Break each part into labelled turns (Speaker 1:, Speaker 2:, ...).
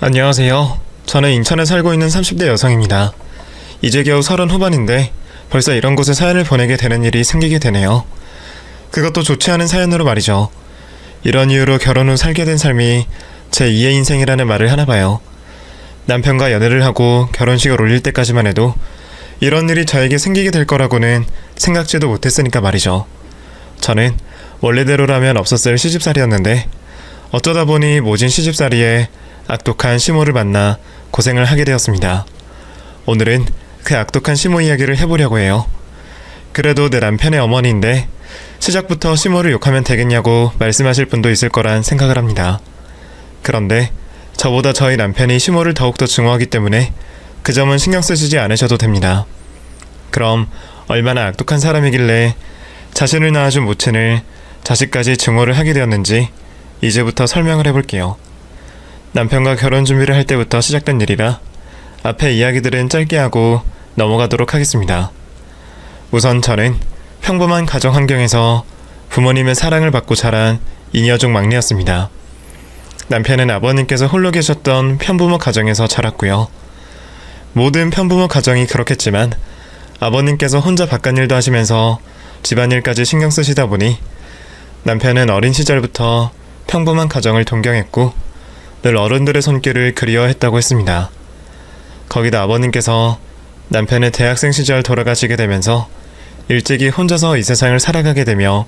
Speaker 1: 안녕하세요. 저는 인천에 살고 있는 30대 여성입니다. 이제 겨우 30 후반인데 벌써 이런 곳에 사연을 보내게 되는 일이 생기게 되네요. 그것도 좋지 않은 사연으로 말이죠. 이런 이유로 결혼 후 살게 된 삶이 제 2의 인생이라는 말을 하나 봐요. 남편과 연애를 하고 결혼식을 올릴 때까지만 해도 이런 일이 저에게 생기게 될 거라고는 생각지도 못했으니까 말이죠. 저는 원래대로라면 없었을 시집살이였는데 어쩌다 보니 모진 시집살이에 악독한 시모를 만나 고생을 하게 되었습니다. 오늘은 그 악독한 시모 이야기를 해보려고 해요. 그래도 내 남편의 어머니인데 시작부터 시모를 욕하면 되겠냐고 말씀하실 분도 있을 거란 생각을 합니다. 그런데 저보다 저희 남편이 시모를 더욱더 증오하기 때문에 그 점은 신경 쓰시지 않으셔도 됩니다. 그럼 얼마나 악독한 사람이길래 자신을 낳아준 모친을 자식까지 증오를 하게 되었는지 이제부터 설명을 해볼게요. 남편과 결혼 준비를 할 때부터 시작된 일이라 앞에 이야기들은 짧게 하고 넘어가도록 하겠습니다. 우선 저는 평범한 가정 환경에서 부모님의 사랑을 받고 자란 이녀 중 막내였습니다. 남편은 아버님께서 홀로 계셨던 편부모 가정에서 자랐고요. 모든 편부모 가정이 그렇겠지만 아버님께서 혼자 바깥일도 하시면서 집안일까지 신경 쓰시다 보니 남편은 어린 시절부터 평범한 가정을 동경했고 늘 어른들의 손길을 그리워했다고 했습니다. 거기다 아버님께서 남편의 대학생 시절 돌아가시게 되면서 일찍이 혼자서 이 세상을 살아가게 되며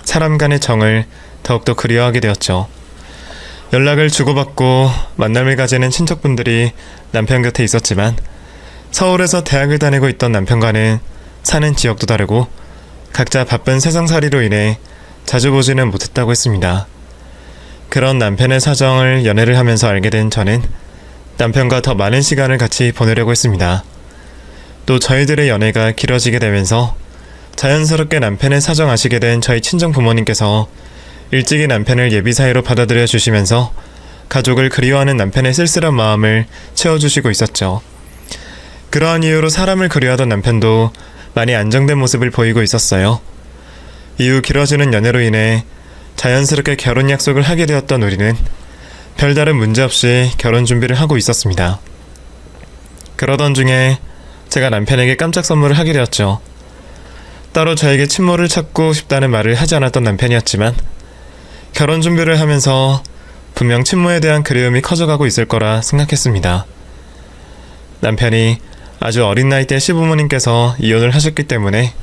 Speaker 1: 사람 간의 정을 더욱더 그리워하게 되었죠. 연락을 주고받고 만남을 가지는 친척분들이 남편 곁에 있었지만 서울에서 대학을 다니고 있던 남편과는 사는 지역도 다르고 각자 바쁜 세상살이로 인해 자주 보지는 못했다고 했습니다. 그런 남편의 사정을 연애를 하면서 알게 된 저는 남편과 더 많은 시간을 같이 보내려고 했습니다. 또 저희들의 연애가 길어지게 되면서 자연스럽게 남편의 사정 아시게 된 저희 친정 부모님께서 일찍이 남편을 예비 사이로 받아들여 주시면서 가족을 그리워하는 남편의 쓸쓸한 마음을 채워주시고 있었죠. 그러한 이유로 사람을 그리워하던 남편도 많이 안정된 모습을 보이고 있었어요. 이후 길어지는 연애로 인해 자연스럽게 결혼 약속을 하게 되었던 우리는 별다른 문제 없이 결혼 준비를 하고 있었습니다. 그러던 중에 제가 남편에게 깜짝 선물을 하게 되었죠. 따로 저에게 친모를 찾고 싶다는 말을 하지 않았던 남편이었지만 결혼 준비를 하면서 분명 친모에 대한 그리움이 커져가고 있을 거라 생각했습니다. 남편이 아주 어린 나이 때 시부모님께서 이혼을 하셨기 때문에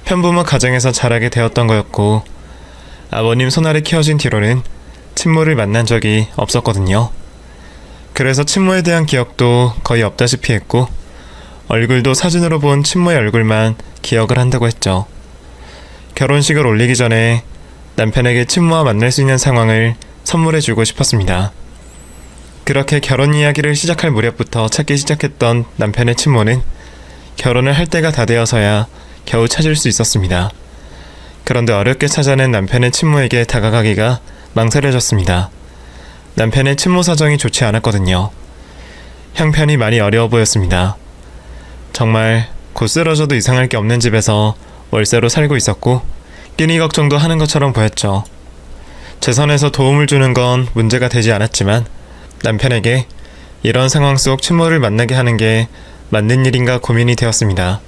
Speaker 1: 편부모 가정에서 자라게 되었던 거였고 아버님 손아래 키워진 뒤로는 친모를 만난 적이 없었거든요. 그래서 친모에 대한 기억도 거의 없다시피 했고 얼굴도 사진으로 본 친모의 얼굴만 기억을 한다고 했죠. 결혼식을 올리기 전에 남편에게 친모와 만날 수 있는 상황을 선물해주고 싶었습니다. 그렇게 결혼 이야기를 시작할 무렵부터 찾기 시작했던 남편의 친모는 결혼을 할 때가 다 되어서야 겨우 찾을 수 있었습니다. 그런데 어렵게 찾아낸 남편의 친모에게 다가가기가 망설여졌습니다. 남편의 친모 사정이 좋지 않았거든요. 형편이 많이 어려워 보였습니다. 정말 곧 쓰러져도 이상할 게 없는 집에서 월세로 살고 있었고 끼니 걱정도 하는 것처럼 보였죠. 제 선에서 도움을 주는 건 문제가 되지 않았지만 남편에게 이런 상황 속 친모를 만나게 하는 게 맞는 일인가 고민이 되었습니다.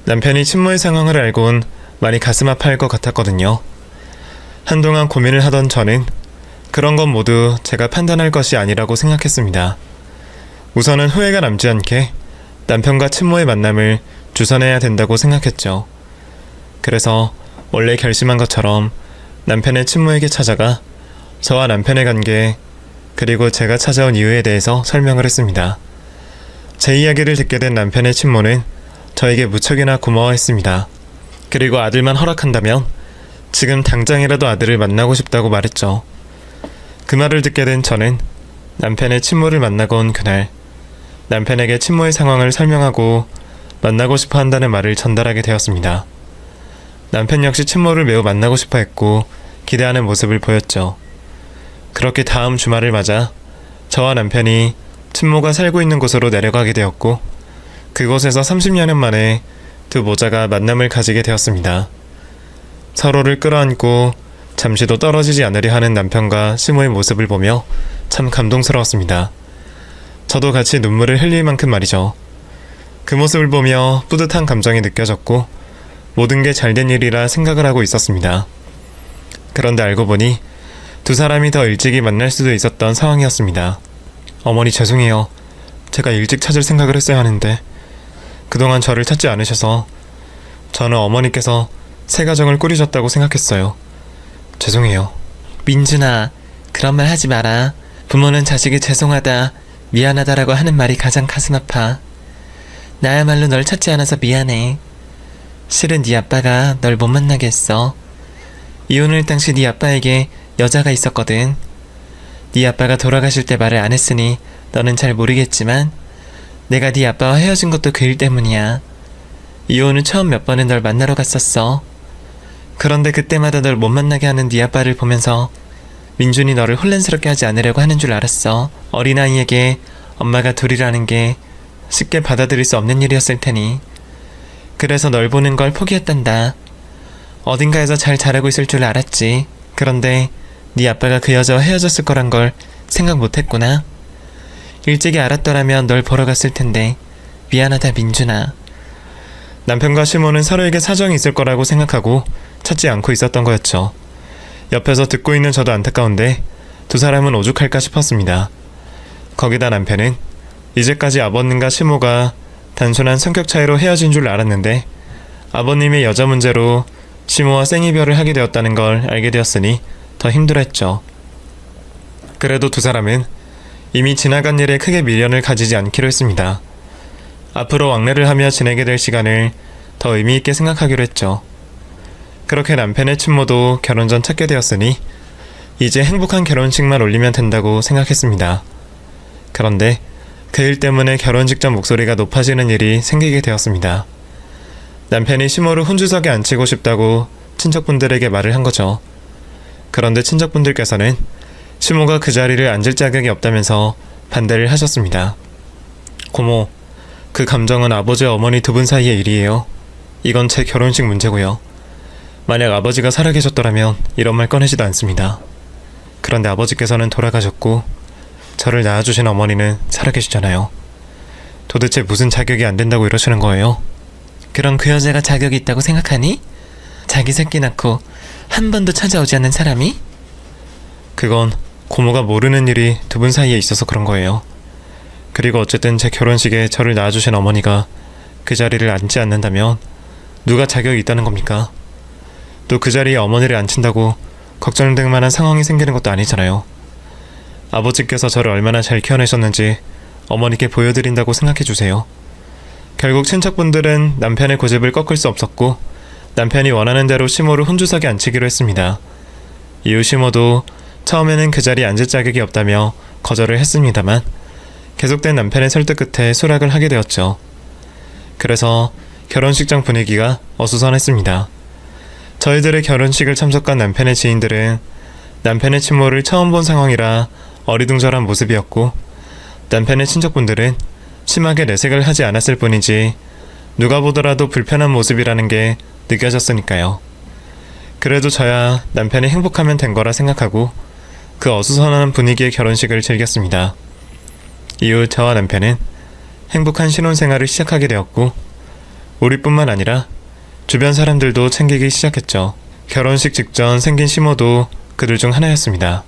Speaker 1: 남편이 친모의 상황을 알곤 많이 가슴 아파할 것 같았거든요. 한동안 고민을 하던 저는 그런 건 모두 제가 판단할 것이 아니라고 생각했습니다. 우선은 후회가 남지 않게 남편과 친모의 만남을 주선해야 된다고 생각했죠. 그래서 원래 결심한 것처럼 남편의 친모에게 찾아가 저와 남편의 관계 그리고 제가 찾아온 이유에 대해서 설명을 했습니다. 제 이야기를 듣게 된 남편의 친모는 저에게 무척이나 고마워했습니다. 그리고 아들만 허락한다면 지금 당장이라도 아들을 만나고 싶다고 말했죠. 그 말을 듣게 된 저는 남편의 친모를 만나고 온 그날 남편에게 친모의 상황을 설명하고 만나고 싶어 한다는 말을 전달하게 되었습니다. 남편 역시 친모를 매우 만나고 싶어 했고 기대하는 모습을 보였죠. 그렇게 다음 주말을 맞아 저와 남편이 친모가 살고 있는 곳으로 내려가게 되었고 그곳에서 30여 년 만에 두 모자가 만남을 가지게 되었습니다. 서로를 끌어안고 잠시도 떨어지지 않으려 하는 남편과 시모의 모습을 보며 참 감동스러웠습니다. 저도 같이 눈물을 흘릴 만큼 말이죠. 그 모습을 보며 뿌듯한 감정이 느껴졌고 모든 게 잘된 일이라 생각을 하고 있었습니다. 그런데 알고 보니 두 사람이 더 일찍이 만날 수도 있었던 상황이었습니다. 어머니 죄송해요. 제가 일찍 찾을 생각을 했어야 하는데 그동안 저를 찾지 않으셔서 저는 어머니께서 새 가정을 꾸리셨다고 생각했어요. 죄송해요.
Speaker 2: 민준아, 그런 말 하지 마라. 부모는 자식이 죄송하다, 미안하다라고 하는 말이 가장 가슴 아파. 나야말로 널 찾지 않아서 미안해. 실은 네 아빠가 널 못 만나게 했어. 이혼을 당시 네 아빠에게 여자가 있었거든. 네 아빠가 돌아가실 때 말을 안 했으니 너는 잘 모르겠지만 내가 네 아빠와 헤어진 것도 그 일 때문이야. 이혼 후 처음 몇 번은 널 만나러 갔었어. 그런데 그때마다 널 못 만나게 하는 네 아빠를 보면서 민준이 너를 혼란스럽게 하지 않으려고 하는 줄 알았어. 어린아이에게 엄마가 둘이라는 게 쉽게 받아들일 수 없는 일이었을 테니. 그래서 널 보는 걸 포기했단다. 어딘가에서 잘 자라고 있을 줄 알았지. 그런데 네 아빠가 그 여자와 헤어졌을 거란 걸 생각 못했구나. 일찍이 알았더라면 널 보러 갔을 텐데. 미안하다 민준아.
Speaker 1: 남편과 시모는 서로에게 사정이 있을 거라고 생각하고 찾지 않고 있었던 거였죠. 옆에서 듣고 있는 저도 안타까운데 두 사람은 오죽할까 싶었습니다. 거기다 남편은 이제까지 아버님과 시모가 단순한 성격 차이로 헤어진 줄 알았는데 아버님의 여자 문제로 시모와 생이별을 하게 되었다는 걸 알게 되었으니 더 힘들었죠. 그래도 두 사람은 이미 지나간 일에 크게 미련을 가지지 않기로 했습니다. 앞으로 왕래를 하며 지내게 될 시간을 더 의미있게 생각하기로 했죠. 그렇게 남편의 친모도 결혼 전 찾게 되었으니 이제 행복한 결혼식만 올리면 된다고 생각했습니다. 그런데 그 일 때문에 결혼 직전 목소리가 높아지는 일이 생기게 되었습니다. 남편이 시모를 혼주석에 앉히고 싶다고 친척분들에게 말을 한 거죠. 그런데 친척분들께서는 시모가 그 자리를 앉을 자격이 없다면서 반대를 하셨습니다. 고모, 그 감정은 아버지와 어머니 두 분 사이의 일이에요. 이건 제 결혼식 문제고요. 만약 아버지가 살아계셨더라면 이런 말 꺼내지도 않습니다. 그런데 아버지께서는 돌아가셨고 저를 낳아주신 어머니는 살아계시잖아요. 도대체 무슨 자격이 안 된다고 이러시는 거예요?
Speaker 2: 그럼 그 여자가 자격이 있다고 생각하니? 자기 새끼 낳고 한 번도 찾아오지 않는 사람이?
Speaker 1: 그건 고모가 모르는 일이 두 분 사이에 있어서 그런 거예요. 그리고 어쨌든 제 결혼식에 저를 낳아주신 어머니가 그 자리를 앉지 않는다면 누가 자격이 있다는 겁니까? 또 그 자리에 어머니를 앉힌다고 걱정될 만한 상황이 생기는 것도 아니잖아요. 아버지께서 저를 얼마나 잘 키워내셨는지 어머니께 보여드린다고 생각해주세요. 결국 친척분들은 남편의 고집을 꺾을 수 없었고 남편이 원하는 대로 시모를 혼주석에 앉히기로 했습니다. 이후 시모도 처음에는 그 자리에 앉을 자격이 없다며 거절을 했습니다만 계속된 남편의 설득 끝에 수락을 하게 되었죠. 그래서 결혼식장 분위기가 어수선했습니다. 저희들의 결혼식을 참석한 남편의 지인들은 남편의 친모를 처음 본 상황이라 어리둥절한 모습이었고 남편의 친척분들은 심하게 내색을 하지 않았을 뿐이지 누가 보더라도 불편한 모습이라는 게 느껴졌으니까요. 그래도 저야 남편이 행복하면 된 거라 생각하고 그 어수선한 분위기의 결혼식을 즐겼습니다. 이후 저와 남편은 행복한 신혼생활을 시작하게 되었고 우리뿐만 아니라 주변 사람들도 챙기기 시작했죠. 결혼식 직전 생긴 시모도 그들 중 하나였습니다.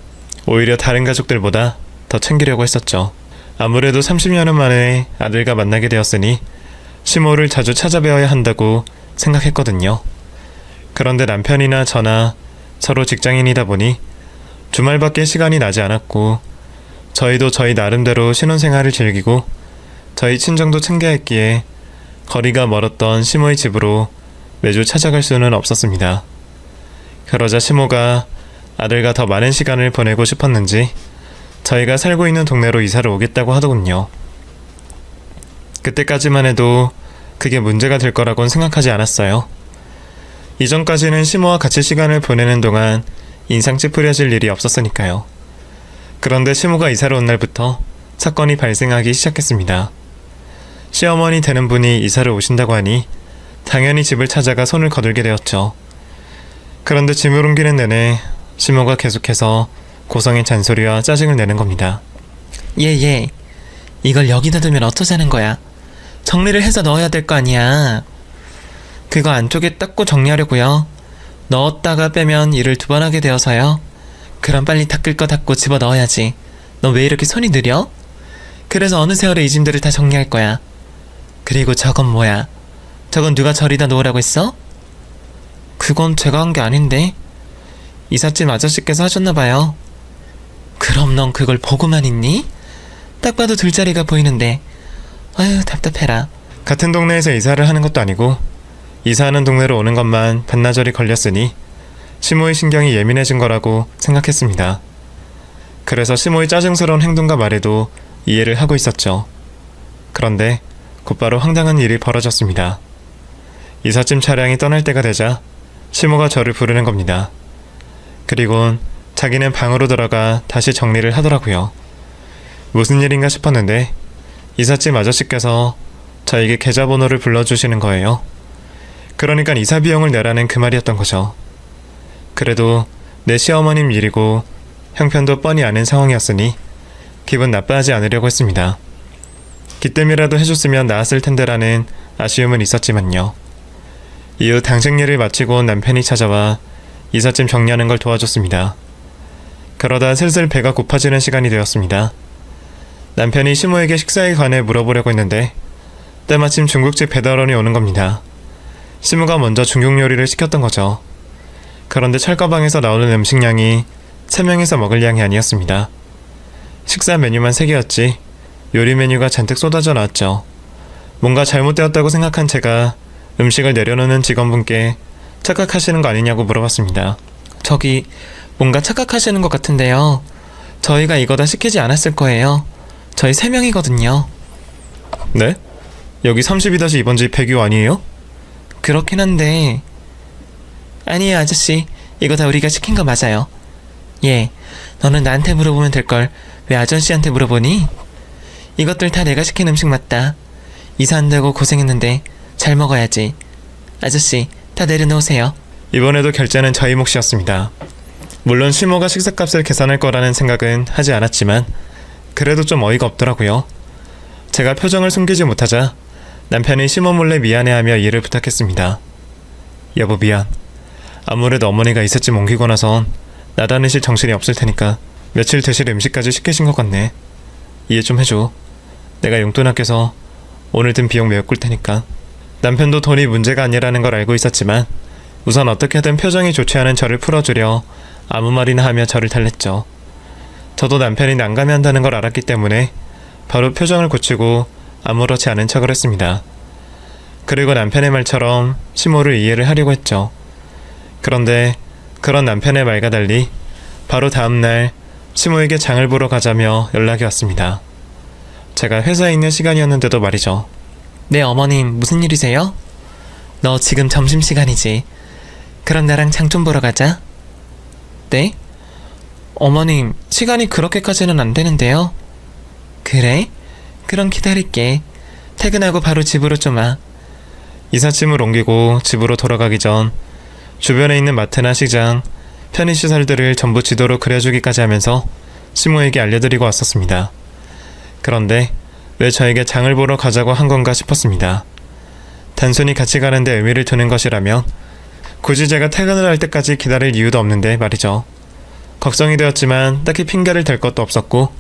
Speaker 1: 오히려 다른 가족들보다 더 챙기려고 했었죠. 아무래도 30년은 만에 아들과 만나게 되었으니 시모를 자주 찾아뵈어야 한다고 생각했거든요. 그런데 남편이나 저나 서로 직장인이다 보니 주말밖에 시간이 나지 않았고 저희도 저희 나름대로 신혼생활을 즐기고 저희 친정도 챙겨야 했기에 거리가 멀었던 시모의 집으로 매주 찾아갈 수는 없었습니다. 그러자 시모가 아들과 더 많은 시간을 보내고 싶었는지 저희가 살고 있는 동네로 이사를 오겠다고 하더군요. 그때까지만 해도 그게 문제가 될 거라고는 생각하지 않았어요. 이전까지는 시모와 같이 시간을 보내는 동안 인상 찌푸려질 일이 없었으니까요. 그런데 시모가 이사를 온 날부터 사건이 발생하기 시작했습니다. 시어머니 되는 분이 이사를 오신다고 하니 당연히 집을 찾아가 손을 거들게 되었죠. 그런데 짐을 옮기는 내내 시모가 계속해서 고성의 잔소리와 짜증을 내는 겁니다.
Speaker 2: 얘, 이걸 여기다 두면 어쩌자는 거야? 정리를 해서 넣어야 될 거 아니야. 그거 안쪽에 닦고 정리하려고요. 넣었다가 빼면 일을 2번 하게 되어서요. 그럼 빨리 닦을 거 닦고 집어 넣어야지. 너 왜 이렇게 손이 느려? 그래서 어느 세월에 이 짐들을 다 정리할 거야. 그리고 저건 뭐야? 저건 누가 저리다 놓으라고 했어? 그건 제가 한 게 아닌데. 이삿짐 아저씨께서 하셨나봐요. 그럼 넌 그걸 보고만 있니? 딱 봐도 둘자리가 보이는데. 아유, 답답해라.
Speaker 1: 같은 동네에서 이사를 하는 것도 아니고 이사하는 동네로 오는 것만 반나절이 걸렸으니 시모의 신경이 예민해진 거라고 생각했습니다. 그래서 시모의 짜증스러운 행동과 말에도 이해를 하고 있었죠. 그런데 곧바로 황당한 일이 벌어졌습니다. 이삿짐 차량이 떠날 때가 되자 시모가 저를 부르는 겁니다. 그리곤 자기는 방으로 들어가 다시 정리를 하더라고요. 무슨 일인가 싶었는데 이삿짐 아저씨께서 저에게 계좌번호를 불러주시는 거예요. 그러니까 이사 비용을 내라는 그 말이었던 거죠. 그래도 내 시어머님 일이고 형편도 뻔히 아는 상황이었으니 기분 나빠하지 않으려고 했습니다. 기뜸이라도 해줬으면 나았을 텐데라는 아쉬움은 있었지만요. 이후 당직 일을 마치고 온 남편이 찾아와 이삿짐 정리하는 걸 도와줬습니다. 그러다 슬슬 배가 고파지는 시간이 되었습니다. 남편이 시모에게 식사에 관해 물어보려고 했는데 때마침 중국집 배달원이 오는 겁니다. 시모가 먼저 중국 요리를 시켰던 거죠. 그런데 철가방에서 나오는 음식량이 3명이서 먹을 양이 아니었습니다. 식사 메뉴만 3개였지 요리 메뉴가 잔뜩 쏟아져 나왔죠. 뭔가 잘못되었다고 생각한 제가 음식을 내려놓는 직원분께 착각하시는 거 아니냐고 물어봤습니다.
Speaker 2: 저기, 뭔가 착각하시는 것 같은데요. 저희가 이거 다 시키지 않았을 거예요. 저희 3명이거든요.
Speaker 1: 네? 여기 32-2번지 102호 아니에요?
Speaker 2: 그렇긴 한데. 아니에요, 아저씨. 이거 다 우리가 시킨 거 맞아요. 예, 너는 나한테 물어보면 될걸 왜 아저씨한테 물어보니? 이것들 다 내가 시킨 음식 맞다. 이사한다고 고생했는데 잘 먹어야지. 아저씨, 다 내려놓으세요.
Speaker 1: 이번에도 결제는 저희 몫이었습니다. 물론 시모가 식사값을 계산할 거라는 생각은 하지 않았지만 그래도 좀 어이가 없더라고요. 제가 표정을 숨기지 못하자 남편이 시모 몰래 미안해하며 이해를 부탁했습니다. 여보 미안. 아무래도 어머니가 이삿짐 옮기고 나선 나다니실 정신이 없을 테니까 며칠 드실 음식까지 시키신 것 같네. 이해 좀 해줘. 내가 용돈 아껴서 오늘 든 비용 메꿀 테니까. 남편도 돈이 문제가 아니라는 걸 알고 있었지만 우선 어떻게든 표정이 좋지 않은 저를 풀어주려 아무 말이나 하며 저를 달랬죠. 저도 남편이 난감해한다는 걸 알았기 때문에 바로 표정을 고치고 아무렇지 않은 척을 했습니다. 그리고 남편의 말처럼 시모를 이해를 하려고 했죠. 그런데 그런 남편의 말과 달리 바로 다음날 시모에게 장을 보러 가자며 연락이 왔습니다. 제가 회사에 있는 시간이었는데도 말이죠.
Speaker 2: 네, 어머님, 무슨 일이세요? 너 지금 점심시간이지. 그럼 나랑 장 좀 보러 가자. 네? 어머님, 시간이 그렇게까지는 안 되는데요. 그래? 그럼 기다릴게. 퇴근하고 바로 집으로 좀 와.
Speaker 1: 이삿짐을 옮기고 집으로 돌아가기 전 주변에 있는 마트나 시장, 편의시설들을 전부 지도로 그려주기까지 하면서 시모에게 알려드리고 왔었습니다. 그런데 왜 저에게 장을 보러 가자고 한 건가 싶었습니다. 단순히 같이 가는데 의미를 두는 것이라면 굳이 제가 퇴근을 할 때까지 기다릴 이유도 없는데 말이죠. 걱정이 되었지만 딱히 핑계를 댈 것도 없었고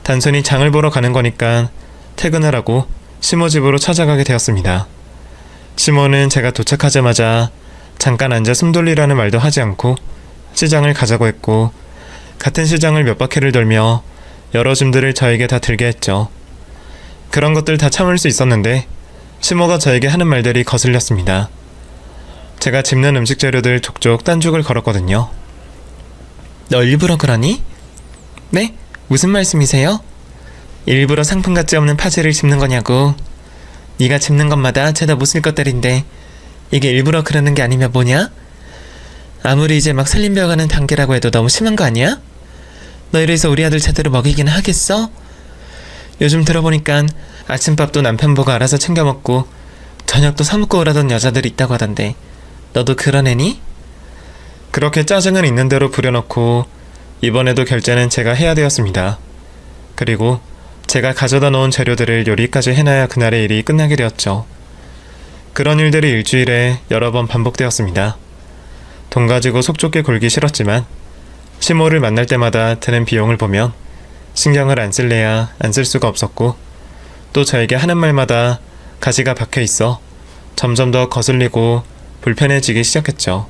Speaker 1: 단순히 장을 보러 가는 거니까 퇴근을 하고 시모 집으로 찾아가게 되었습니다. 시모는 제가 도착하자마자 잠깐 앉아 숨 돌리라는 말도 하지 않고 시장을 가자고 했고 같은 시장을 몇 바퀴를 돌며 여러 짐들을 저에게 다 들게 했죠. 그런 것들 다 참을 수 있었는데 시모가 저에게 하는 말들이 거슬렸습니다. 제가 집는 음식 재료들 족족 딴죽을 걸었거든요.
Speaker 2: 너 일부러 그러니? 네? 무슨 말씀이세요? 일부러 상품 가치 없는 파지를 집는 거냐고. 네가 집는 것마다 죄다 못쓸 것들인데 이게 일부러 그러는 게 아니면 뭐냐? 아무리 이제 막 살림배워가는 단계라고 해도 너무 심한 거 아니야? 너 이래서 우리 아들 제대로 먹이긴 하겠어? 요즘 들어보니까 아침밥도 남편 보고 알아서 챙겨 먹고 저녁도 사 먹고 오라던 여자들이 있다고 하던데 너도 그런 애니?
Speaker 1: 그렇게 짜증은 있는 대로 부려놓고 이번에도 결제는 제가 해야 되었습니다. 그리고 제가 가져다 놓은 재료들을 요리까지 해놔야 그날의 일이 끝나게 되었죠. 그런 일들이 일주일에 여러 번 반복되었습니다. 돈 가지고 속 좁게 굴기 싫었지만 시모를 만날 때마다 드는 비용을 보면 신경을 안 쓸래야 안 쓸 수가 없었고, 또 저에게 하는 말마다 가시가 박혀 있어 점점 더 거슬리고 불편해지기 시작했죠.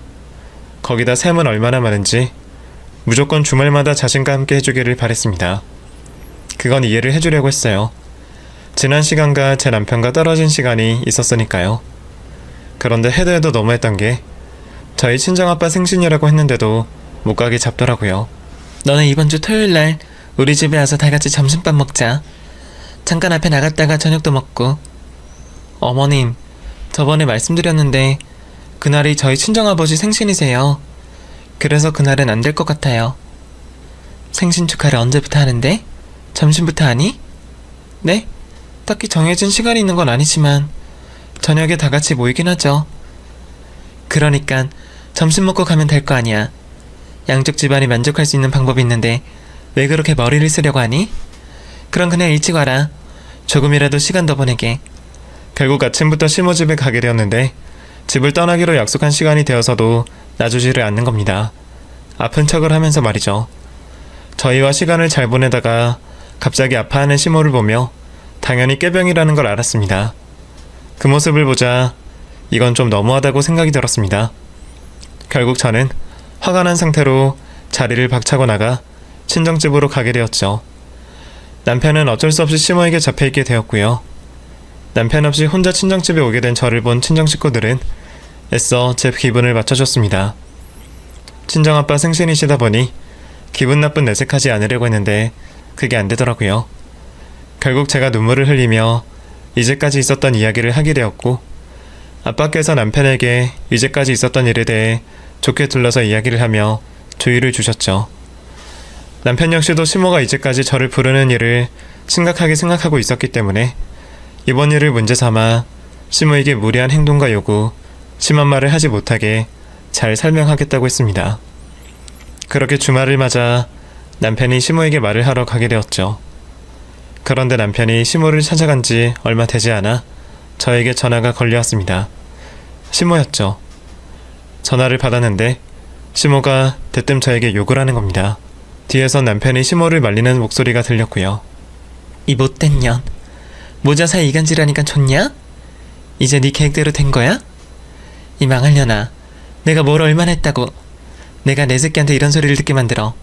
Speaker 1: 거기다 샘은 얼마나 많은지 무조건 주말마다 자신과 함께 해주기를 바랬습니다. 그건 이해를 해주려고 했어요. 지난 시간과 제 남편과 떨어진 시간이 있었으니까요. 그런데 해도 해도 너무했던 게 저희 친정아빠 생신이라고 했는데도 못 가게 잡더라고요.
Speaker 2: 너는 이번 주 토요일 날 우리 집에 와서 다 같이 점심밥 먹자. 잠깐 앞에 나갔다가 저녁도 먹고. 어머님, 저번에 말씀드렸는데 그날이 저희 친정아버지 생신이세요. 그래서 그날은 안 될 것 같아요. 생신 축하를 언제부터 하는데? 점심부터 하니? 네? 딱히 정해진 시간이 있는 건 아니지만 저녁에 다 같이 모이긴 하죠. 그러니까 점심 먹고 가면 될 거 아니야. 양쪽 집안이 만족할 수 있는 방법이 있는데 왜 그렇게 머리를 쓰려고 하니? 그럼 그냥 일찍 와라. 조금이라도 시간 더 보내게.
Speaker 1: 결국 아침부터 시모 집에 가게 되었는데 집을 떠나기로 약속한 시간이 되어서도 놔주지를 않는 겁니다. 아픈 척을 하면서 말이죠. 저희와 시간을 잘 보내다가 갑자기 아파하는 시모를 보며 당연히 꾀병이라는 걸 알았습니다. 그 모습을 보자 이건 좀 너무하다고 생각이 들었습니다. 결국 저는 화가 난 상태로 자리를 박차고 나가 친정집으로 가게 되었죠. 남편은 어쩔 수 없이 시모에게 잡혀있게 되었고요. 남편 없이 혼자 친정집에 오게 된 저를 본 친정 식구들은 애써 제 기분을 맞춰줬습니다. 친정아빠 생신이시다 보니 기분 나쁜 내색하지 않으려고 했는데 그게 안 되더라고요. 결국 제가 눈물을 흘리며 이제까지 있었던 이야기를 하게 되었고, 아빠께서 남편에게 이제까지 있었던 일에 대해 좋게 둘러서 이야기를 하며 주의를 주셨죠. 남편 역시도 시모가 이제까지 저를 부르는 일을 심각하게 생각하고 있었기 때문에 이번 일을 문제 삼아 시모에게 무리한 행동과 요구, 심한 말을 하지 못하게 잘 설명하겠다고 했습니다. 그렇게 주말을 맞아 남편이 시모에게 말을 하러 가게 되었죠. 그런데 남편이 시모를 찾아간 지 얼마 되지 않아 저에게 전화가 걸려왔습니다. 시모였죠. 전화를 받았는데 시모가 대뜸 저에게 욕을 하는 겁니다. 뒤에서 남편이 시모를 말리는 목소리가 들렸고요.
Speaker 2: 이 못된 년, 모자 사이 이간질하니까 좋냐? 이제 네 계획대로 된 거야? 이 망할 년아, 내가 뭘 얼마나 했다고 내가 내 새끼한테 이런 소리를 듣게 만들어.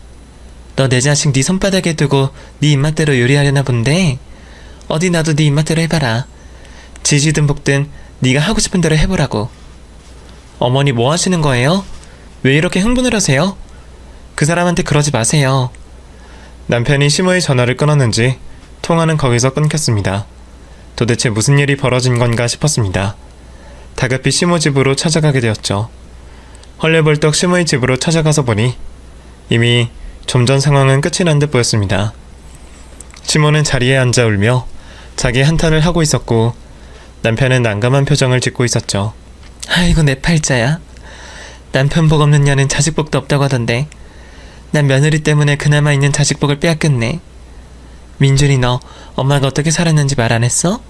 Speaker 2: 너 내 자식 네 손바닥에 두고 네 입맛대로 요리하려나 본데 어디 나도 네 입맛대로 해봐라. 지지든 볶든 네가 하고 싶은 대로 해보라고. 어머니 뭐 하시는 거예요? 왜 이렇게 흥분을 하세요? 그 사람한테 그러지 마세요.
Speaker 1: 남편이 시모의 전화를 끊었는지 통화는 거기서 끊겼습니다. 도대체 무슨 일이 벌어진 건가 싶었습니다. 다급히 시모 집으로 찾아가게 되었죠. 헐레벌떡 시모의 집으로 찾아가서 보니 이미 좀 전 상황은 끝이 난 듯 보였습니다. 시모는 자리에 앉아 울며 자기 한탄을 하고 있었고, 남편은 난감한 표정을 짓고 있었죠.
Speaker 2: 아이고 내 팔자야. 남편 복 없는 년은 자식 복도 없다고 하던데 난 며느리 때문에 그나마 있는 자식 복을 빼앗겼네. 민준이 너 엄마가 어떻게 살았는지 말 안 했어?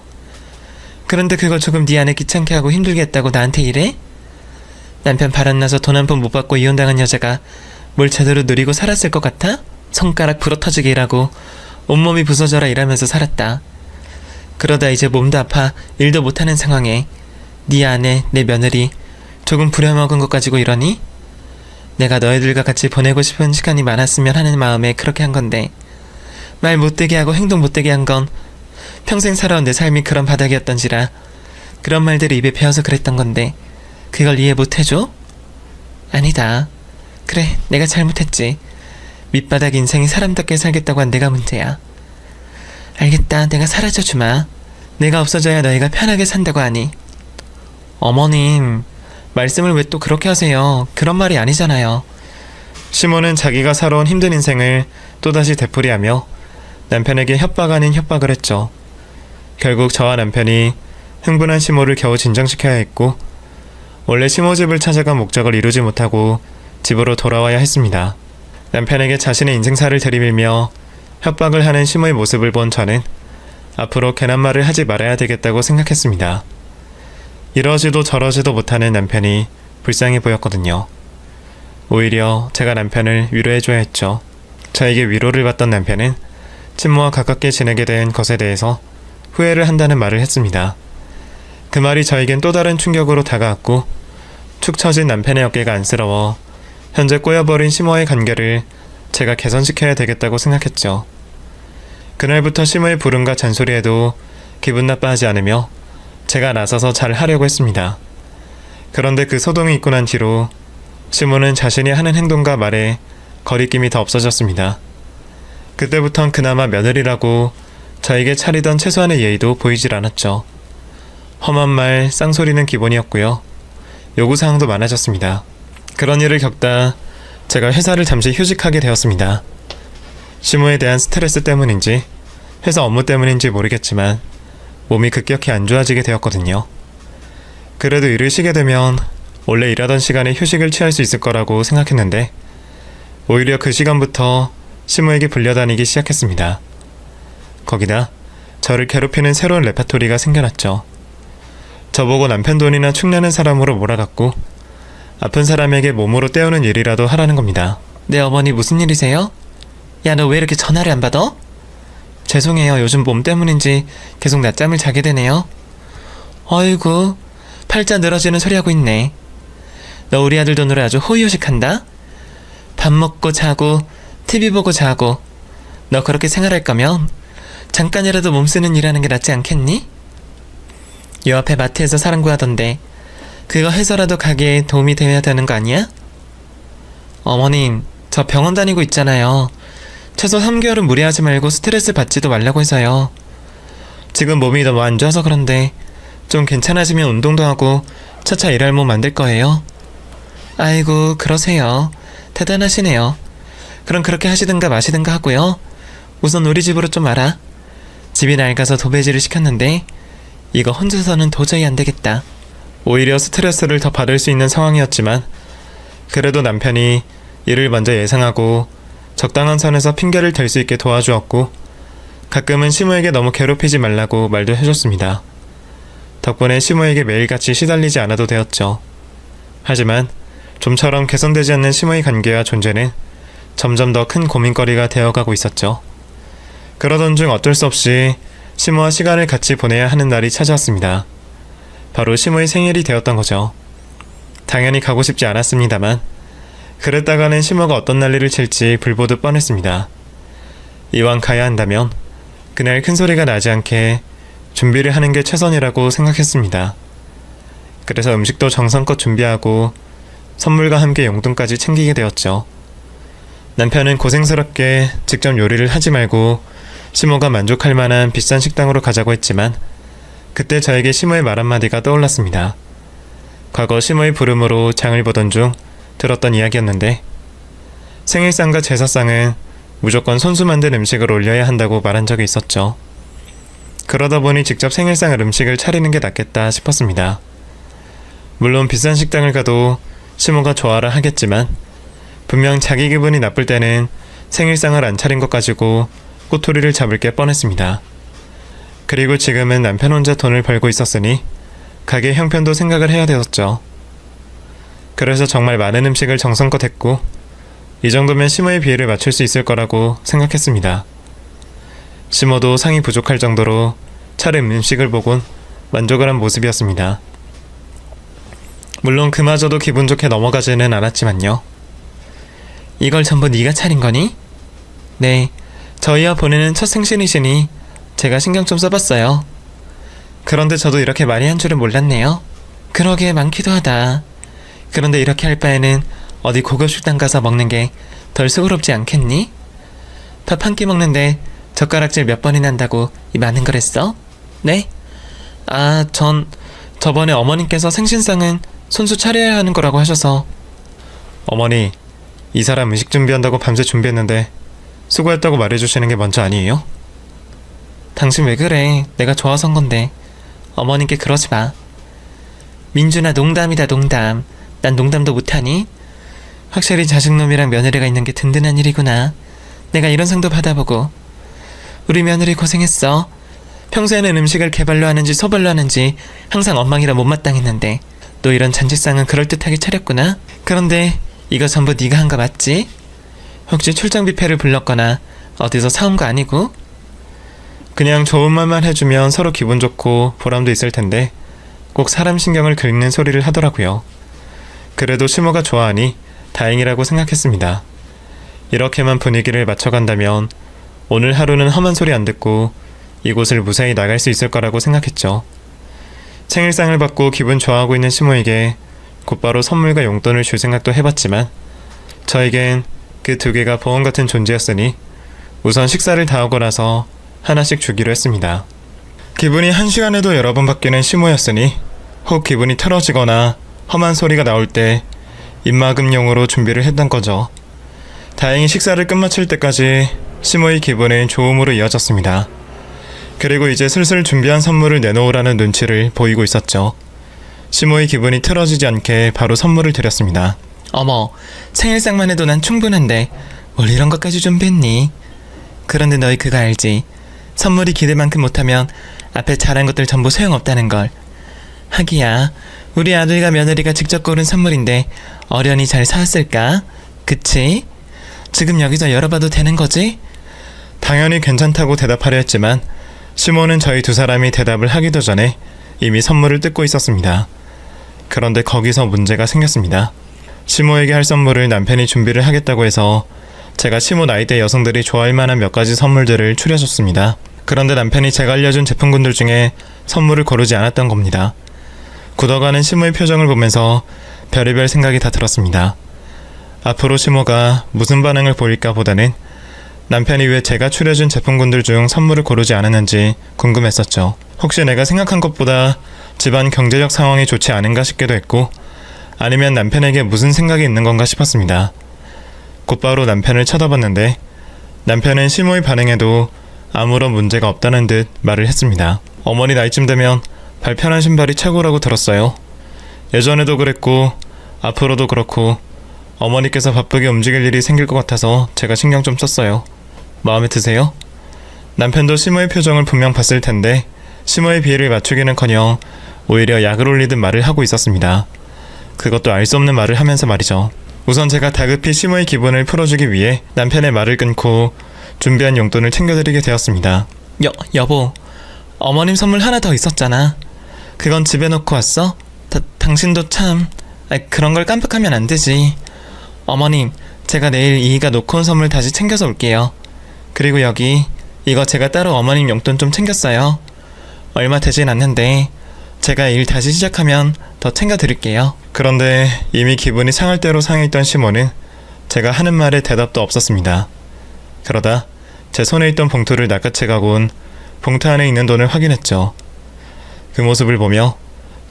Speaker 2: 그런데 그걸 조금 네 안에 귀찮게 하고 힘들게 했다고 나한테 이래? 남편 바람나서 돈 한 푼 못 받고 이혼당한 여자가 뭘 제대로 누리고 살았을 것 같아? 손가락 부러터지게 일하고 온몸이 부서져라 일하면서 살았다. 그러다 이제 몸도 아파 일도 못하는 상황에 네 아내, 내 며느리 조금 부려먹은 것 가지고 이러니? 내가 너희들과 같이 보내고 싶은 시간이 많았으면 하는 마음에 그렇게 한 건데 말 못되게 하고 행동 못되게 한 건 평생 살아온 내 삶이 그런 바닥이었던지라 그런 말들이 입에 배어서 그랬던 건데 그걸 이해 못해줘? 아니다. 그래, 내가 잘못했지. 밑바닥 인생이 사람답게 살겠다고 한 내가 문제야. 알겠다, 내가 사라져주마. 내가 없어져야 너희가 편하게 산다고 하니. 어머님, 말씀을 왜 또 그렇게 하세요? 그런 말이 아니잖아요.
Speaker 1: 시모는 자기가 살아온 힘든 인생을 또다시 되풀이하며 남편에게 협박 아닌 협박을 했죠. 결국 저와 남편이 흥분한 시모를 겨우 진정시켜야 했고, 원래 시모 집을 찾아간 목적을 이루지 못하고 집으로 돌아와야 했습니다. 남편에게 자신의 인생사를 들이밀며 협박을 하는 시모의 모습을 본 저는 앞으로 괜한 말을 하지 말아야 되겠다고 생각했습니다. 이러지도 저러지도 못하는 남편이 불쌍해 보였거든요. 오히려 제가 남편을 위로해줘야 했죠. 저에게 위로를 받던 남편은 친모와 가깝게 지내게 된 것에 대해서 후회를 한다는 말을 했습니다. 그 말이 저에겐 또 다른 충격으로 다가왔고 축 처진 남편의 어깨가 안쓰러워 현재 꼬여버린 시모와의 관계를 제가 개선시켜야 되겠다고 생각했죠. 그날부터 시모의 불응과 잔소리에도 기분 나빠하지 않으며 제가 나서서 잘 하려고 했습니다. 그런데 그 소동이 있고 난 뒤로 시모는 자신이 하는 행동과 말에 거리낌이 더 없어졌습니다. 그때부턴 그나마 며느리라고 저에게 차리던 최소한의 예의도 보이질 않았죠. 험한 말, 쌍소리는 기본이었고요. 요구사항도 많아졌습니다. 그런 일을 겪다 제가 회사를 잠시 휴직하게 되었습니다. 시모에 대한 스트레스 때문인지 회사 업무 때문인지 모르겠지만 몸이 급격히 안 좋아지게 되었거든요. 그래도 일을 쉬게 되면 원래 일하던 시간에 휴식을 취할 수 있을 거라고 생각했는데 오히려 그 시간부터 시모에게 불려다니기 시작했습니다. 거기다 저를 괴롭히는 새로운 레파토리가 생겨났죠. 저보고 남편 돈이나 축내는 사람으로 몰아갔고 아픈 사람에게 몸으로 때우는 일이라도 하라는 겁니다.
Speaker 2: 네, 어머니 무슨 일이세요? 야, 너 왜 이렇게 전화를 안 받아? 죄송해요. 요즘 몸 때문인지 계속 낮잠을 자게 되네요. 어이구, 팔자 늘어지는 소리 하고 있네. 너 우리 아들 돈으로 아주 호의호식한다? 밥 먹고 자고 TV 보고 자고. 너 그렇게 생활할 거면 잠깐이라도 몸 쓰는 일 하는 게 낫지 않겠니? 요 앞에 마트에서 사람 구하던데 그거 해서라도 가게에 도움이 되어야 되는 거 아니야? 어머님, 저 병원 다니고 있잖아요. 최소 3개월은 무리하지 말고 스트레스 받지도 말라고 해서요. 지금 몸이 너무 안 좋아서 그런데 좀 괜찮아지면 운동도 하고 차차 일할 몸 만들 거예요. 아이고, 그러세요. 대단하시네요. 그럼 그렇게 하시든가 마시든가 하고요. 우선 우리 집으로 좀 와라. 집이 낡아서 도배지를 시켰는데 이거 혼자서는 도저히 안 되겠다. 오히려 스트레스를 더 받을 수 있는 상황이었지만 그래도 남편이 이를 먼저 예상하고 적당한 선에서 핑계를 댈 수 있게 도와주었고 가끔은 시모에게 너무 괴롭히지 말라고 말도 해줬습니다. 덕분에 시모에게 매일같이 시달리지 않아도 되었죠. 하지만 좀처럼 개선되지 않는 시모의 관계와 존재는 점점 더 큰 고민거리가 되어가고 있었죠. 그러던 중 어쩔 수 없이 시모와 시간을 같이 보내야 하는 날이 찾아왔습니다. 바로 시모의 생일이 되었던 거죠. 당연히 가고 싶지 않았습니다만 그랬다가는 시모가 어떤 난리를 칠지 불보듯 뻔했습니다. 이왕 가야 한다면 그날 큰 소리가 나지 않게 준비를 하는 게 최선이라고 생각했습니다. 그래서 음식도 정성껏 준비하고 선물과 함께 용돈까지 챙기게 되었죠. 남편은 고생스럽게 직접 요리를 하지 말고 시모가 만족할 만한 비싼 식당으로 가자고 했지만 그때 저에게 시모의 말 한마디가 떠올랐습니다. 과거 시모의 부름으로 장을 보던 중 들었던 이야기였는데 생일상과 제사상은 무조건 손수 만든 음식을 올려야 한다고 말한 적이 있었죠. 그러다 보니 직접 생일상 음식을 차리는 게 낫겠다 싶었습니다. 물론 비싼 식당을 가도 시모가 좋아라 하겠지만 분명 자기 기분이 나쁠 때는 생일상을 안 차린 것 가지고 꼬투리를 잡을 게 뻔했습니다. 그리고 지금은 남편 혼자 돈을 벌고 있었으니 가게 형편도 생각을 해야 되었죠. 그래서 정말 많은 음식을 정성껏 했고 이 정도면 시모의 비위를 맞출 수 있을 거라고 생각했습니다. 시모도 상이 부족할 정도로 차린 음식을 보곤 만족을 한 모습이었습니다. 물론 그마저도 기분 좋게 넘어가지는 않았지만요. 이걸 전부 네가 차린 거니? 네, 저희와 보내는 첫 생신이시니 제가 신경 좀 써봤어요. 그런데 저도 이렇게 많이 한 줄은 몰랐네요. 그러게 많기도 하다. 그런데 이렇게 할 바에는 어디 고급 식당 가서 먹는 게 덜 수고롭지 않겠니? 밥 한 끼 먹는데 젓가락질 몇 번이나 한다고 이 많은 걸 했어? 네? 아, 저번에 어머님께서 생신상은 손수 차려야 하는 거라고 하셔서.
Speaker 1: 어머니, 이 사람 음식 준비한다고 밤새 준비했는데 수고했다고 말해주시는 게 먼저 아니에요?
Speaker 2: 당신 왜 그래? 내가 좋아서 한 건데. 어머님께 그러지 마. 민준아, 농담이다, 농담. 난 농담도 못하니? 확실히 자식놈이랑 며느리가 있는 게 든든한 일이구나. 내가 이런 상도 받아보고. 우리 며느리 고생했어. 평소에는 음식을 개발로 하는지 소발로 하는지 항상 엉망이라 못마땅했는데 또 이런 잔치상은 그럴듯하게 차렸구나. 그런데 이거 전부 네가 한 거 맞지? 혹시 출장 뷔페를 불렀거나 어디서 사온 거 아니고?
Speaker 1: 그냥 좋은 말만 해주면 서로 기분 좋고 보람도 있을 텐데 꼭 사람 신경을 긁는 소리를 하더라고요. 그래도 시모가 좋아하니 다행이라고 생각했습니다. 이렇게만 분위기를 맞춰간다면 오늘 하루는 험한 소리 안 듣고 이곳을 무사히 나갈 수 있을 거라고 생각했죠. 생일상을 받고 기분 좋아하고 있는 시모에게 곧바로 선물과 용돈을 줄 생각도 해봤지만 저에겐 그 두 개가 보험 같은 존재였으니 우선 식사를 다 하고 나서 하나씩 주기로 했습니다. 기분이 한 시간에도 여러 번 바뀌는 시모였으니 혹 기분이 틀어지거나 험한 소리가 나올 때 입막음용으로 준비를 했던 거죠. 다행히 식사를 끝마칠 때까지 시모의 기분은 좋음으로 이어졌습니다. 그리고 이제 슬슬 준비한 선물을 내놓으라는 눈치를 보이고 있었죠. 시모의 기분이 틀어지지 않게 바로 선물을 드렸습니다.
Speaker 2: 어머, 생일상만 해도 난 충분한데 뭘 이런 것까지 준비했니? 그런데 너희 그거 알지? 선물이 기대만큼 못하면 앞에 잘한 것들 전부 소용없다는 걸. 하기야, 우리 아들과 며느리가 직접 고른 선물인데 어련히 잘 사왔을까? 그치? 지금 여기서 열어봐도 되는 거지?
Speaker 1: 당연히 괜찮다고 대답하려 했지만 시모는 저희 두 사람이 대답을 하기도 전에 이미 선물을 뜯고 있었습니다. 그런데 거기서 문제가 생겼습니다. 시모에게 할 선물을 남편이 준비를 하겠다고 해서 제가 시모 나이대 여성들이 좋아할 만한 몇 가지 선물들을 추려줬습니다. 그런데 남편이 제가 알려준 제품군들 중에 선물을 고르지 않았던 겁니다. 굳어가는 시모의 표정을 보면서 별의별 생각이 다 들었습니다. 앞으로 시모가 무슨 반응을 보일까 보다는 남편이 왜 제가 추려준 제품군들 중 선물을 고르지 않았는지 궁금했었죠. 혹시 내가 생각한 것보다 집안 경제적 상황이 좋지 않은가 싶기도 했고 아니면 남편에게 무슨 생각이 있는 건가 싶었습니다. 곧바로 남편을 쳐다봤는데 남편은 시모의 반응에도 아무런 문제가 없다는 듯 말을 했습니다. 어머니 나이쯤 되면 발 편한 신발이 최고라고 들었어요. 예전에도 그랬고 앞으로도 그렇고 어머니께서 바쁘게 움직일 일이 생길 것 같아서 제가 신경 좀 썼어요. 마음에 드세요? 남편도 시모의 표정을 분명 봤을 텐데 시모의 비위를 맞추기는커녕 오히려 약을 올리듯 말을 하고 있었습니다. 그것도 알 수 없는 말을 하면서 말이죠. 우선 제가 다급히 시모의 기분을 풀어주기 위해 남편의 말을 끊고 준비한 용돈을 챙겨드리게 되었습니다.
Speaker 2: 여보, 어머님 선물 하나 더 있었잖아. 그건 집에 놓고 왔어? 당신도 참... 그런 걸 깜빡하면 안 되지. 어머님, 제가 내일 이희가 놓고 온 선물 다시 챙겨서 올게요. 그리고 여기 이거 제가 따로 어머님 용돈 좀 챙겼어요. 얼마 되진 않는데 제가 일 다시 시작하면 더 챙겨드릴게요.
Speaker 1: 그런데 이미 기분이 상할 대로 상해있던 시모는 제가 하는 말에 대답도 없었습니다. 그러다 제 손에 있던 봉투를 낚아채 가곤 봉투 안에 있는 돈을 확인했죠. 그 모습을 보며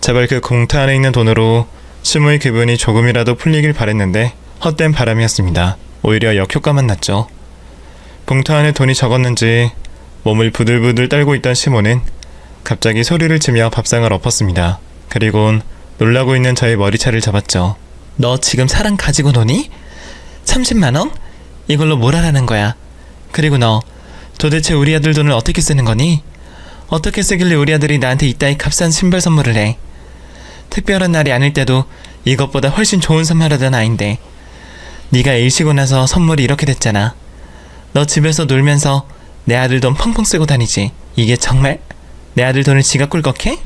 Speaker 1: 제발 그 봉투 안에 있는 돈으로 시모의 기분이 조금이라도 풀리길 바랬는데 헛된 바람이었습니다. 오히려 역효과만 났죠. 봉투 안에 돈이 적었는지 몸을 부들부들 떨고 있던 시모는 갑자기 소리를 치며 밥상을 엎었습니다. 그리곤 놀라고 있는 저의 머리채를 잡았죠.
Speaker 2: 너 지금 사랑 가지고 노니? 30만 원? 이걸로 뭘 하라는 거야? 그리고 너 도대체 우리 아들 돈을 어떻게 쓰는 거니? 어떻게 쓰길래 우리 아들이 나한테 이따위 값싼 신발 선물을 해? 특별한 날이 아닐 때도 이것보다 훨씬 좋은 선물 하던 아인데 네가 일 쉬고 나서 선물이 이렇게 됐잖아. 너 집에서 놀면서 내 아들 돈 펑펑 쓰고 다니지. 이게 정말 내 아들 돈을 지가 꿀꺽해?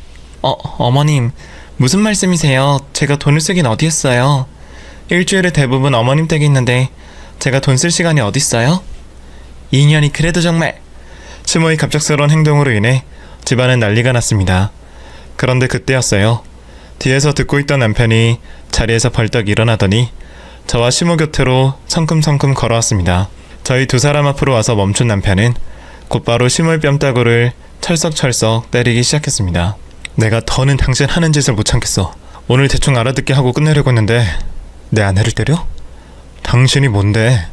Speaker 2: 어머님 무슨 말씀이세요? 제가 돈을 쓰긴 어디 했어요? 일주일에 대부분 어머님 댁에 있는데 제가 돈 쓸 시간이 어딨어요? 2년이 그래도 정말...
Speaker 1: 시모의 갑작스러운 행동으로 인해 집안은 난리가 났습니다. 그런데 그때였어요. 뒤에서 듣고 있던 남편이 자리에서 벌떡 일어나더니 저와 시모 곁으로 성큼성큼 걸어왔습니다. 저희 두 사람 앞으로 와서 멈춘 남편은 곧바로 시모의 뺨따구를 철썩철썩 때리기 시작했습니다. 내가 더는 당신 하는 짓을 못 참겠어. 오늘 대충 알아듣게 하고 끝내려고 했는데 내 아내를 때려? 당신이 뭔데?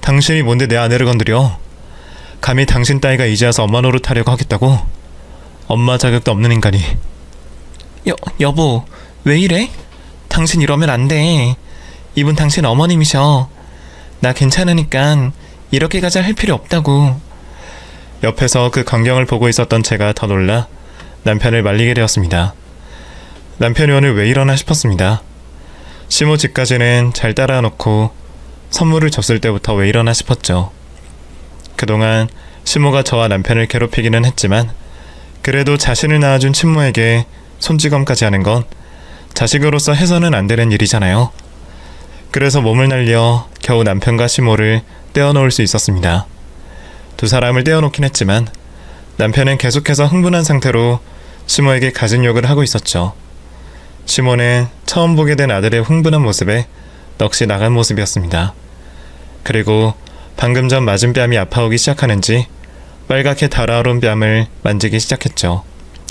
Speaker 1: 당신이 뭔데 내 아내를 건드려? 감히 당신 따위가 이제 와서 엄마 노릇하려고 하겠다고? 엄마 자격도 없는 인간이.
Speaker 2: 여보 왜 이래? 당신 이러면 안 돼. 이분 당신 어머님이셔. 나 괜찮으니까 이렇게까지 할 필요 없다고.
Speaker 1: 옆에서 그 광경을 보고 있었던 제가 더 놀라 남편을 말리게 되었습니다. 남편이 오늘 왜 이러나 싶었습니다. 시모 집까지는 잘 따라와 놓고 선물을 줬을 때부터 왜 이러나 싶었죠. 그동안 시모가 저와 남편을 괴롭히기는 했지만 그래도 자신을 낳아준 친모에게 손찌검까지 하는 건 자식으로서 해서는 안 되는 일이잖아요. 그래서 몸을 날려 겨우 남편과 시모를 떼어놓을 수 있었습니다. 두 사람을 떼어놓긴 했지만 남편은 계속해서 흥분한 상태로 시모에게 가진 욕을 하고 있었죠. 시모는 처음 보게 된 아들의 흥분한 모습에 넋이 나간 모습이었습니다. 그리고 방금 전 맞은 뺨이 아파오기 시작하는지 빨갛게 달아오른 뺨을 만지기 시작했죠.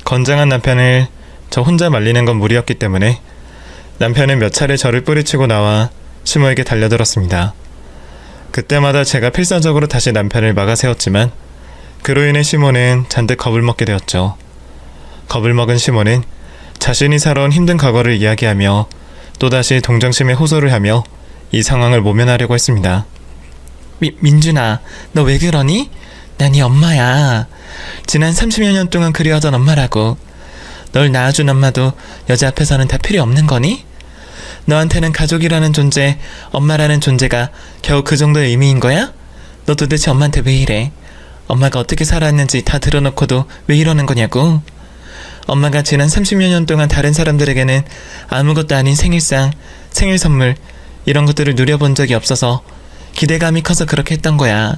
Speaker 1: 건장한 남편을 저 혼자 말리는 건 무리였기 때문에 남편은 몇 차례 저를 뿌리치고 나와 시모에게 달려들었습니다. 그때마다 제가 필사적으로 다시 남편을 막아세웠지만 그로 인해 시모는 잔뜩 겁을 먹게 되었죠. 겁을 먹은 시모는 자신이 살아온 힘든 과거를 이야기하며 또다시 동정심에 호소를 하며 이 상황을 모면하려고 했습니다.
Speaker 2: 민준아, 너 왜 그러니? 난 네 엄마야. 지난 30여 년 동안 그리워던 엄마라고. 널 낳아준 엄마도 여자 앞에서는 다 필요 없는 거니? 너한테는 가족이라는 존재, 엄마라는 존재가 겨우 그 정도의 의미인 거야? 너 도대체 엄마한테 왜 이래? 엄마가 어떻게 살아왔는지 다 들어놓고도 왜 이러는 거냐고? 엄마가 지난 30여 년 동안 다른 사람들에게는 아무것도 아닌 생일상, 생일 선물 이런 것들을 누려본 적이 없어서 기대감이 커서 그렇게 했던 거야.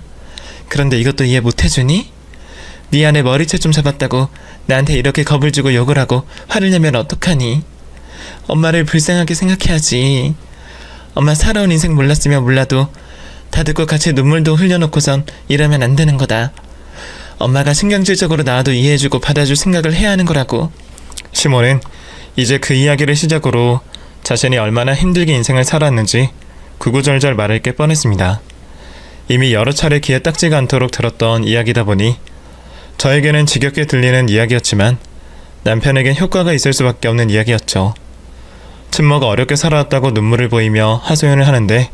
Speaker 2: 그런데 이것도 이해 못해주니? 미안해, 머리채 좀 잡았다고 나한테 이렇게 겁을 주고 욕을 하고 화를 내면 어떡하니? 엄마를 불쌍하게 생각해야지. 엄마 살아온 인생 몰랐으면 몰라도 다 듣고 같이 눈물도 흘려놓고선 이러면 안 되는 거다. 엄마가 신경질적으로 나와도 이해해주고 받아줄 생각을 해야 하는 거라고.
Speaker 1: 시모는 이제 그 이야기를 시작으로 자신이 얼마나 힘들게 인생을 살았는지 구구절절 말할 게 뻔했습니다. 이미 여러 차례 귀에 딱지가 않도록 들었던 이야기다 보니 저에게는 지겹게 들리는 이야기였지만 남편에겐 효과가 있을 수밖에 없는 이야기였죠. 친모가 어렵게 살아왔다고 눈물을 보이며 하소연을 하는데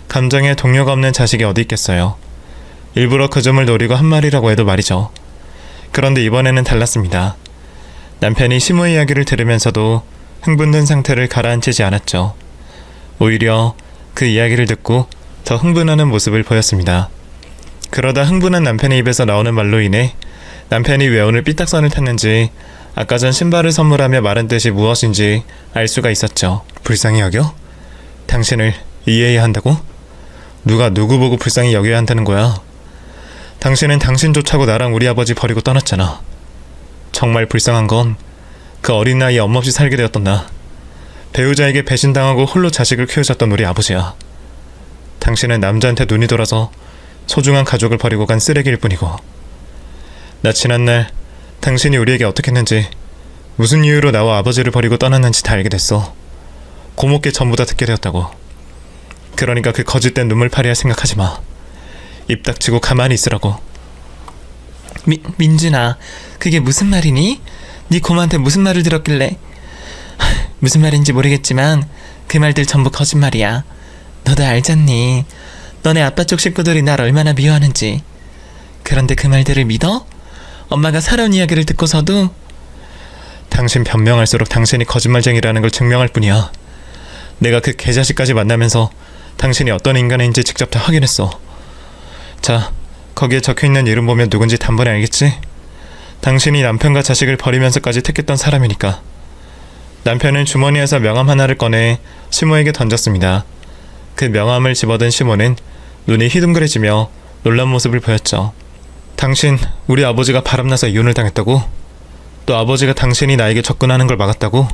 Speaker 1: 감정에 동료가 없는 자식이 어디 있겠어요. 일부러 그 점을 노리고 한 말이라고 해도 말이죠. 그런데 이번에는 달랐습니다. 남편이 시모의 이야기를 들으면서도 흥분된 상태를 가라앉히지 않았죠. 오히려 그 이야기를 듣고 더 흥분하는 모습을 보였습니다. 그러다 흥분한 남편의 입에서 나오는 말로 인해 남편이 왜 오늘 삐딱선을 탔는지 아까 전 신발을 선물하며 말한 뜻이 무엇인지 알 수가 있었죠. 불쌍히 여겨? 당신을 이해해야 한다고? 누가 누구 보고 불쌍히 여겨야 한다는 거야? 당신은 당신조차고 나랑 우리 아버지 버리고 떠났잖아. 정말 불쌍한 건 그 어린 나이에 엄마 없이 살게 되었던 나, 배우자에게 배신당하고 홀로 자식을 키우셨던 우리 아버지야. 당신은 남자한테 눈이 돌아서 소중한 가족을 버리고 간 쓰레기일 뿐이고, 나 지난날 당신이 우리에게 어떻게 했는지, 무슨 이유로 나와 아버지를 버리고 떠났는지 다 알게 됐어. 고목께 전부 다 듣게 되었다고. 그러니까 그 거짓된 눈물파리야 생각하지 마. 입 닥치고 가만히 있으라고.
Speaker 2: 민준아, 그게 무슨 말이니? 네 고모한테 무슨 말을 들었길래? 무슨 말인지 모르겠지만 그 말들 전부 거짓말이야. 너도 알잖니. 너네 아빠 쪽 식구들이 날 얼마나 미워하는지. 그런데 그 말들을 믿어? 엄마가 살아온 이야기를 듣고서도?
Speaker 1: 당신 변명할수록 당신이 거짓말쟁이라는 걸 증명할 뿐이야. 내가 그 개자식까지 만나면서 당신이 어떤 인간인지 직접 다 확인했어. 자, 거기에 적혀있는 이름 보면 누군지 단번에 알겠지? 당신이 남편과 자식을 버리면서까지 택했던 사람이니까. 남편은 주머니에서 명함 하나를 꺼내 시모에게 던졌습니다. 그 명함을 집어든 시모는 눈이 휘둥그레지며 놀란 모습을 보였죠. 당신, 우리 아버지가 바람나서 이혼을 당했다고? 또 아버지가 당신이 나에게 접근하는 걸 막았다고?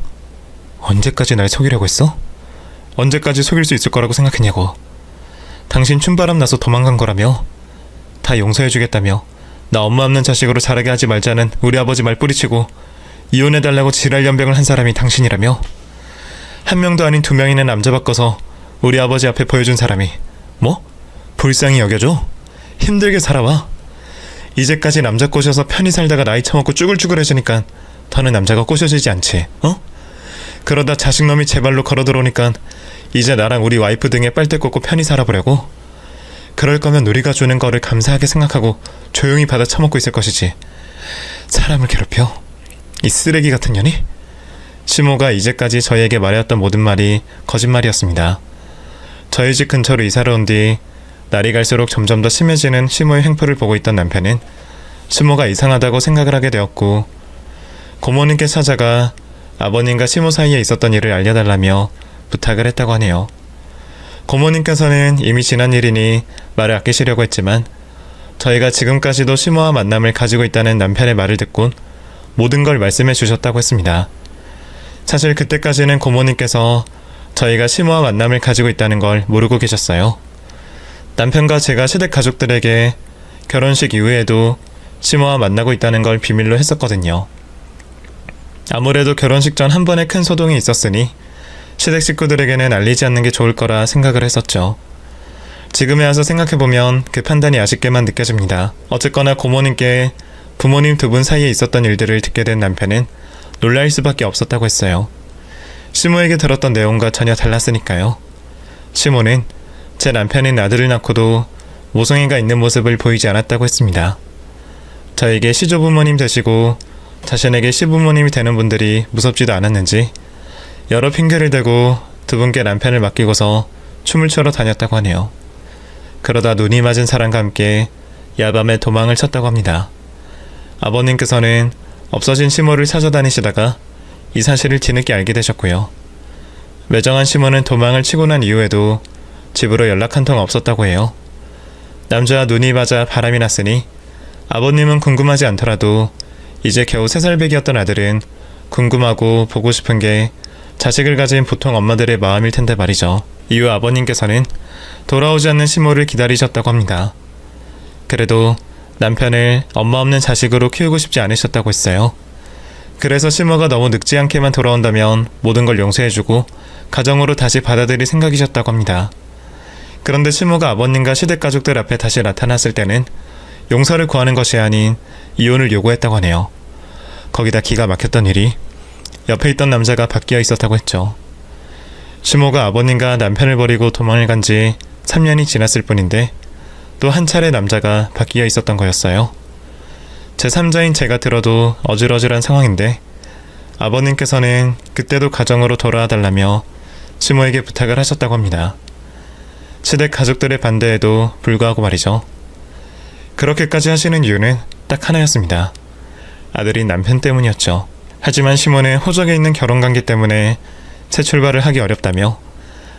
Speaker 1: 언제까지 날 속이려고 했어? 언제까지 속일 수 있을 거라고 생각했냐고. 당신 춤바람 나서 도망간 거라며? 다 용서해주겠다며 나 엄마 없는 자식으로 자라게 하지 말자는 우리 아버지 말 뿌리치고 이혼해달라고 지랄 연병을 한 사람이 당신이라며? 한 명도 아닌 두 명이나 남자 바꿔서 우리 아버지 앞에 보여준 사람이 뭐? 불쌍히 여겨줘? 힘들게 살아와? 이제까지 남자 꼬셔서 편히 살다가 나이 처먹고 쭈글쭈글해지니까 더는 남자가 꼬셔지지 않지, 어? 그러다 자식놈이 제 발로 걸어 들어오니까 이제 나랑 우리 와이프 등에 빨대 꽂고 편히 살아보려고? 그럴 거면 우리가 주는 거를 감사하게 생각하고 조용히 받아 처먹고 있을 것이지. 사람을 괴롭혀? 이 쓰레기 같은 년이? 시모가 이제까지 저희에게 말해왔던 모든 말이 거짓말이었습니다. 저희 집 근처로 이사를 온 뒤 날이 갈수록 점점 더 심해지는 시모의 행포를 보고 있던 남편은 시모가 이상하다고 생각을 하게 되었고, 고모님께 찾아가 아버님과 시모 사이에 있었던 일을 알려달라며 부탁을 했다고 하네요. 고모님께서는 이미 지난 일이니 말을 아끼시려고 했지만 저희가 지금까지도 시모와 만남을 가지고 있다는 남편의 말을 듣곤 모든 걸 말씀해 주셨다고 했습니다. 사실 그때까지는 고모님께서 저희가 시모와 만남을 가지고 있다는 걸 모르고 계셨어요. 남편과 제가 시댁 가족들에게 결혼식 이후에도 시모와 만나고 있다는 걸 비밀로 했었거든요. 아무래도 결혼식 전 한 번의 큰 소동이 있었으니 시댁 식구들에게는 알리지 않는 게 좋을 거라 생각을 했었죠. 지금에 와서 생각해보면 그 판단이 아쉽게만 느껴집니다. 어쨌거나 고모님께 부모님 두 분 사이에 있었던 일들을 듣게 된 남편은 놀랄 수밖에 없었다고 했어요. 시모에게 들었던 내용과 전혀 달랐으니까요. 시모는 제 남편인 아들을 낳고도 모성애가 있는 모습을 보이지 않았다고 했습니다. 저에게 시조부모님 되시고 자신에게 시부모님이 되는 분들이 무섭지도 않았는지 여러 핑계를 대고 두 분께 남편을 맡기고서 춤을 추러 다녔다고 하네요. 그러다 눈이 맞은 사람과 함께 야밤에 도망을 쳤다고 합니다. 아버님께서는 없어진 시모를 찾아다니시다가 이 사실을 뒤늦게 알게 되셨고요. 매정한 시모는 도망을 치고 난 이후에도 집으로 연락 한 통 없었다고 해요. 남자와 눈이 맞아 바람이 났으니 아버님은 궁금하지 않더라도 이제 겨우 3살배기였던 아들은 궁금하고 보고 싶은 게 자식을 가진 보통 엄마들의 마음일 텐데 말이죠. 이후 아버님께서는 돌아오지 않는 시모를 기다리셨다고 합니다. 그래도 남편을 엄마 없는 자식으로 키우고 싶지 않으셨다고 했어요. 그래서 시모가 너무 늙지 않게만 돌아온다면 모든 걸 용서해주고 가정으로 다시 받아들일 생각이셨다고 합니다. 그런데 시모가 아버님과 시댁 가족들 앞에 다시 나타났을 때는 용서를 구하는 것이 아닌 이혼을 요구했다고 하네요. 거기다 기가 막혔던 일이 옆에 있던 남자가 바뀌어 있었다고 했죠. 시모가 아버님과 남편을 버리고 도망을 간 지 3년이 지났을 뿐인데 또 한 차례 남자가 바뀌어 있었던 거였어요. 제3자인 제가 들어도 어질어질한 상황인데 아버님께서는 그때도 가정으로 돌아와 달라며 시모에게 부탁을 하셨다고 합니다. 시댁 가족들의 반대에도 불구하고 말이죠. 그렇게까지 하시는 이유는 딱 하나였습니다. 아들인 남편 때문이었죠. 하지만 시모는 호적에 있는 결혼관계 때문에 새 출발을 하기 어렵다며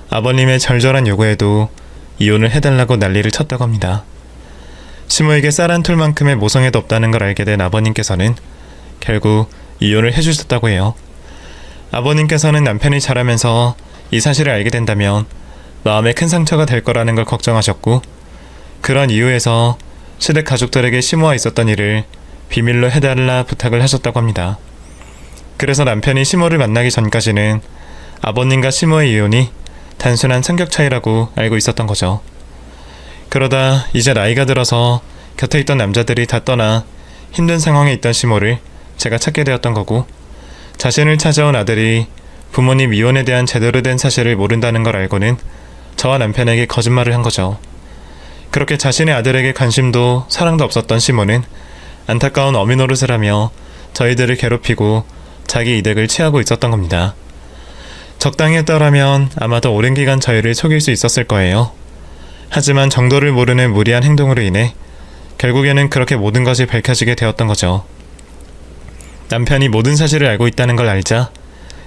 Speaker 1: 아버님의 절절한 요구에도 이혼을 해달라고 난리를 쳤다고 합니다. 시모에게 쌀 한 톨만큼의 모성애도 없다는 걸 알게 된 아버님께서는 결국 이혼을 해주셨다고 해요. 아버님께서는 남편이 자라면서 이 사실을 알게 된다면 마음에 큰 상처가 될 거라는 걸 걱정하셨고, 그런 이유에서 시댁 가족들에게 시모와 있었던 일을 비밀로 해달라 부탁을 하셨다고 합니다. 그래서 남편이 시모를 만나기 전까지는 아버님과 시모의 이혼이 단순한 성격 차이라고 알고 있었던 거죠. 그러다 이제 나이가 들어서 곁에 있던 남자들이 다 떠나 힘든 상황에 있던 시모를 제가 찾게 되었던 거고, 자신을 찾아온 아들이 부모님 이혼에 대한 제대로 된 사실을 모른다는 걸 알고는 저와 남편에게 거짓말을 한 거죠. 그렇게 자신의 아들에게 관심도 사랑도 없었던 시모는 안타까운 어미 노릇을 하며 저희들을 괴롭히고 자기 이득을 취하고 있었던 겁니다. 적당히 했더라면 아마도 오랜 기간 저희를 속일 수 있었을 거예요. 하지만 정도를 모르는 무리한 행동으로 인해 결국에는 그렇게 모든 것이 밝혀지게 되었던 거죠. 남편이 모든 사실을 알고 있다는 걸 알자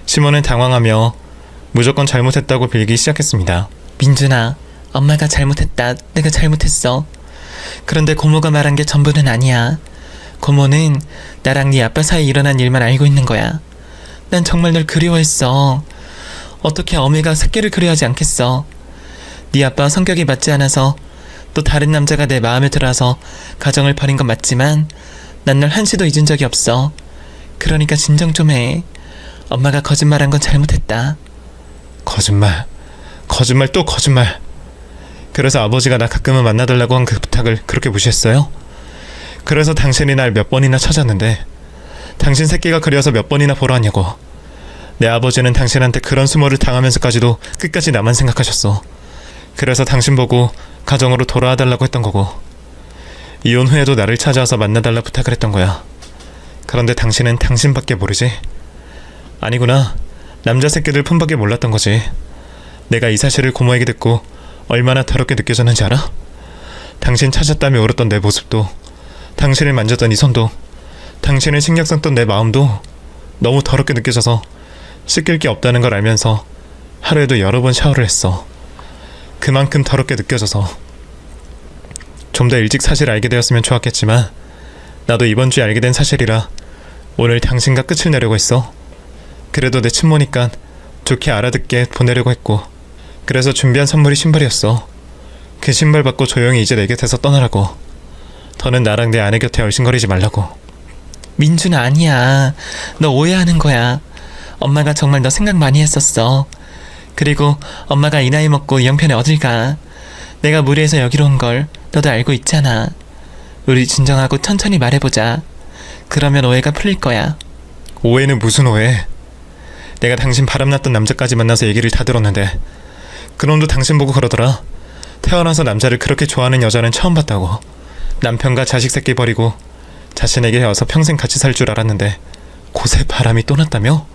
Speaker 1: 시모는 당황하며 무조건 잘못했다고 빌기 시작했습니다.
Speaker 2: 민준아, 엄마가 잘못했다. 내가 잘못했어. 그런데 고모가 말한 게 전부는 아니야. 고모는 나랑 네 아빠 사이에 일어난 일만 알고 있는 거야. 난 정말 널 그리워했어. 어떻게 어미가 새끼를 그리워하지 않겠어. 네 아빠와 성격이 맞지 않아서 또 다른 남자가 내 마음에 들어서 가정을 버린 건 맞지만 난 널 한시도 잊은 적이 없어. 그러니까 진정 좀 해. 엄마가 거짓말한 건 잘못했다.
Speaker 1: 거짓말, 거짓말 또 거짓말. 그래서 아버지가 나 가끔은 만나달라고 한 그 부탁을 그렇게 무시했어요? 그래서 당신이 날 몇 번이나 찾았는데 당신 새끼가 그려서 몇 번이나 보러 왔냐고. 내 아버지는 당신한테 그런 수모를 당하면서까지도 끝까지 나만 생각하셨어. 그래서 당신 보고 가정으로 돌아와 달라고 했던 거고, 이혼 후에도 나를 찾아와서 만나달라 부탁을 했던 거야. 그런데 당신은 당신밖에 모르지? 아니구나. 남자 새끼들 품밖에 몰랐던 거지. 내가 이 사실을 고모에게 듣고 얼마나 더럽게 느껴졌는지 알아? 당신 찾았다며 울었던 내 모습도, 당신을 만졌던 이 손도, 당신을 신경 썼던 내 마음도 너무 더럽게 느껴져서 씻길 게 없다는 걸 알면서 하루에도 여러 번 샤워를 했어. 그만큼 더럽게 느껴져서. 좀 더 일찍 사실을 알게 되었으면 좋았겠지만 나도 이번 주에 알게 된 사실이라 오늘 당신과 끝을 내려고 했어. 그래도 내 친모니까 좋게 알아듣게 보내려고 했고, 그래서 준비한 선물이 신발이었어. 그 신발 받고 조용히 이제 내 곁에서 떠나라고. 더는 나랑 내 아내 곁에 얼씬거리지 말라고.
Speaker 2: 민준아, 아니야. 너 오해하는 거야. 엄마가 정말 너 생각 많이 했었어. 그리고 엄마가 이 나이 먹고 이 형편에 어딜 가. 내가 무리해서 여기로 온 걸 너도 알고 있잖아. 우리 진정하고 천천히 말해보자. 그러면 오해가 풀릴 거야.
Speaker 1: 오해는 무슨 오해? 내가 당신 바람났던 남자까지 만나서 얘기를 다 들었는데 그놈도 당신 보고 그러더라. 태어나서 남자를 그렇게 좋아하는 여자는 처음 봤다고. 남편과 자식 새끼 버리고 자신에게 와서 평생 같이 살 줄 알았는데 곳에 바람이 또 났다며?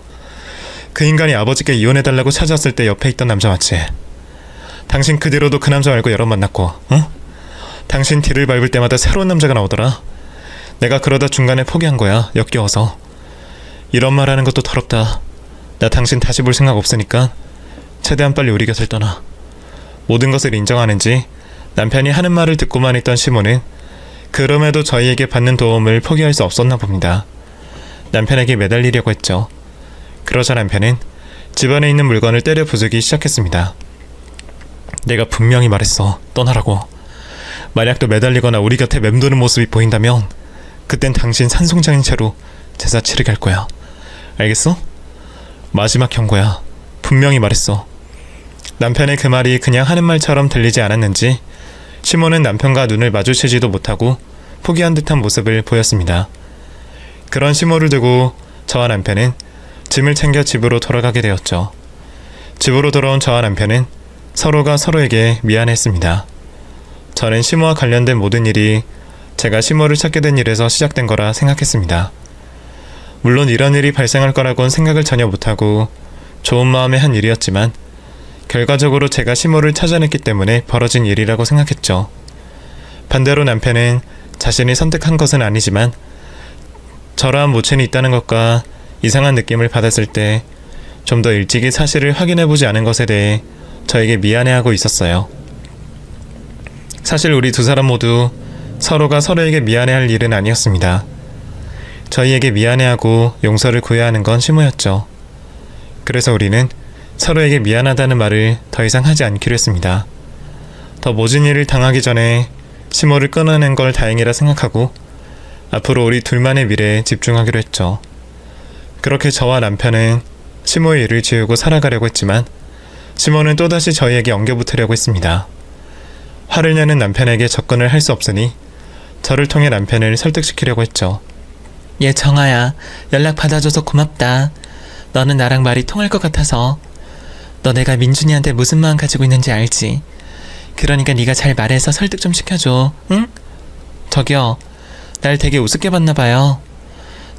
Speaker 1: 그 인간이 아버지께 이혼해달라고 찾아왔을 때 옆에 있던 남자 맞지? 당신 그 뒤로도 그 남자 말고 여러 만났고, 응? 당신 뒤를 밟을 때마다 새로운 남자가 나오더라. 내가 그러다 중간에 포기한 거야, 역겨워서. 이런 말 하는 것도 더럽다. 나 당신 다시 볼 생각 없으니까 최대한 빨리 우리 곁을 떠나. 모든 것을 인정하는지 남편이 하는 말을 듣고만 있던 시모는 그럼에도 저희에게 받는 도움을 포기할 수 없었나 봅니다. 남편에게 매달리려고 했죠. 그러자 남편은 집안에 있는 물건을 때려 부수기 시작했습니다. 내가 분명히 말했어. 떠나라고. 만약 또 매달리거나 우리 곁에 맴도는 모습이 보인다면 그땐 당신 산송장인 채로 제사 치르게 할 거야. 알겠어? 마지막 경고야. 분명히 말했어. 남편의 그 말이 그냥 하는 말처럼 들리지 않았는지 시몬은 남편과 눈을 마주치지도 못하고 포기한 듯한 모습을 보였습니다. 그런 시모를 두고 저와 남편은 짐을 챙겨 집으로 돌아가게 되었죠. 집으로 돌아온 저와 남편은 서로가 서로에게 미안했습니다. 저는 시모와 관련된 모든 일이 제가 시모를 찾게 된 일에서 시작된 거라 생각했습니다. 물론 이런 일이 발생할 거라고는 생각을 전혀 못하고 좋은 마음에 한 일이었지만 결과적으로 제가 시모를 찾아냈기 때문에 벌어진 일이라고 생각했죠. 반대로 남편은 자신이 선택한 것은 아니지만 저러한 모친이 있다는 것과 이상한 느낌을 받았을 때 좀 더 일찍이 사실을 확인해보지 않은 것에 대해 저에게 미안해하고 있었어요. 사실 우리 두 사람 모두 서로가 서로에게 미안해할 일은 아니었습니다. 저희에게 미안해하고 용서를 구해야 하는 건 시모였죠. 그래서 우리는 서로에게 미안하다는 말을 더 이상 하지 않기로 했습니다. 더 모진 일을 당하기 전에 시모를 끊어낸 걸 다행이라 생각하고 앞으로 우리 둘만의 미래에 집중하기로 했죠. 그렇게 저와 남편은 시모의 일을 지우고 살아가려고 했지만 시모는 또다시 저희에게 엉겨붙으려고 했습니다. 화를 내는 남편에게 접근을 할 수 없으니 저를 통해 남편을 설득시키려고 했죠.
Speaker 2: 얘 정아야, 연락 받아줘서 고맙다. 너는 나랑 말이 통할 것 같아서. 너 내가 민준이한테 무슨 마음 가지고 있는지 알지? 그러니까 네가 잘 말해서 설득 좀 시켜줘. 응? 저기요, 날 되게 우습게 봤나봐요.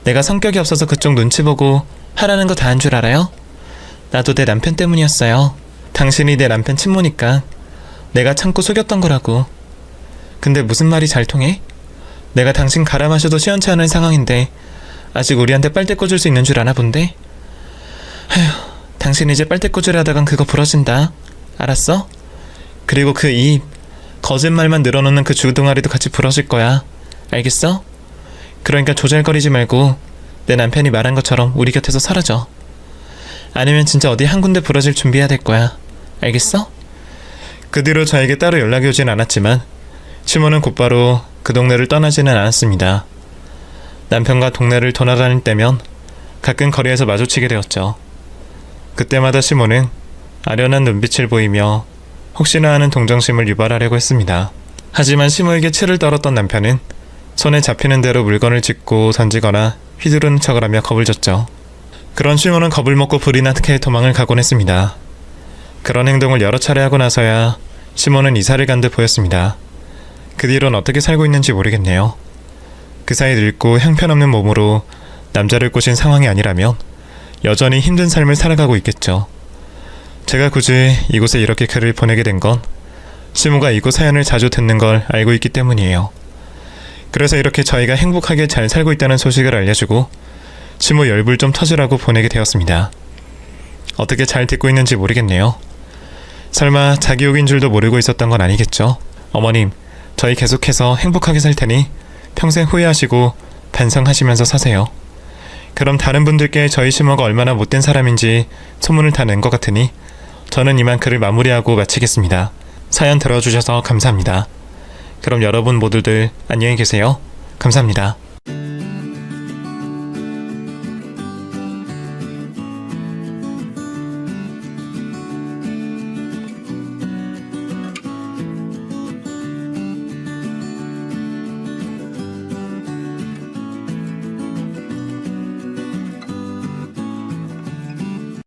Speaker 2: 내가 성격이 없어서 그쪽 눈치 보고 하라는 거 다 한 줄 알아요? 나도 내 남편 때문이었어요. 당신이 내 남편 친모니까 내가 참고 속였던 거라고. 근데 무슨 말이 잘 통해? 내가 당신 갈아 마셔도 시원치 않은 상황인데 아직 우리한테 빨대 꽂을 수 있는 줄 아나 본데? 아휴, 당신 이제 빨대 꽂으려 하다간 그거 부러진다. 알았어? 그리고 그 입, 거짓말만 늘어놓는 그 주둥아리도 같이 부러질 거야. 알겠어? 그러니까 조잘거리지 말고 내 남편이 말한 것처럼 우리 곁에서 사라져. 아니면 진짜 어디 한 군데 부러질 준비해야 될 거야. 알겠어?
Speaker 1: 그 뒤로 저에게 따로 연락이 오진 않았지만 시모는 곧바로 그 동네를 떠나지는 않았습니다. 남편과 동네를 돌아다닐 때면 가끔 거리에서 마주치게 되었죠. 그때마다 시모는 아련한 눈빛을 보이며 혹시나 하는 동정심을 유발하려고 했습니다. 하지만 시모에게 치를 떨었던 남편은 손에 잡히는 대로 물건을 짚고 던지거나 휘두르는 척을 하며 겁을 줬죠. 그런 시모는 겁을 먹고 불이 나게 도망을 가곤 했습니다. 그런 행동을 여러 차례 하고 나서야 시모는 이사를 간 듯 보였습니다. 그 뒤론 어떻게 살고 있는지 모르겠네요. 그 사이 늙고 형편없는 몸으로 남자를 꼬신 상황이 아니라면 여전히 힘든 삶을 살아가고 있겠죠. 제가 굳이 이곳에 이렇게 글을 보내게 된 건 시모가 이곳 사연을 자주 듣는 걸 알고 있기 때문이에요. 그래서 이렇게 저희가 행복하게 잘 살고 있다는 소식을 알려주고 시모 열불 좀 터지라고 보내게 되었습니다. 어떻게 잘 듣고 있는지 모르겠네요. 설마 자기 욕인 줄도 모르고 있었던 건 아니겠죠? 어머님, 저희 계속해서 행복하게 살 테니 평생 후회하시고 반성하시면서 사세요. 그럼 다른 분들께 저희 시모가 얼마나 못된 사람인지 소문을 다 낸 것 같으니 저는 이만 글을 마무리하고 마치겠습니다. 사연 들어주셔서 감사합니다. 그럼 여러분 모두들 안녕히 계세요. 감사합니다.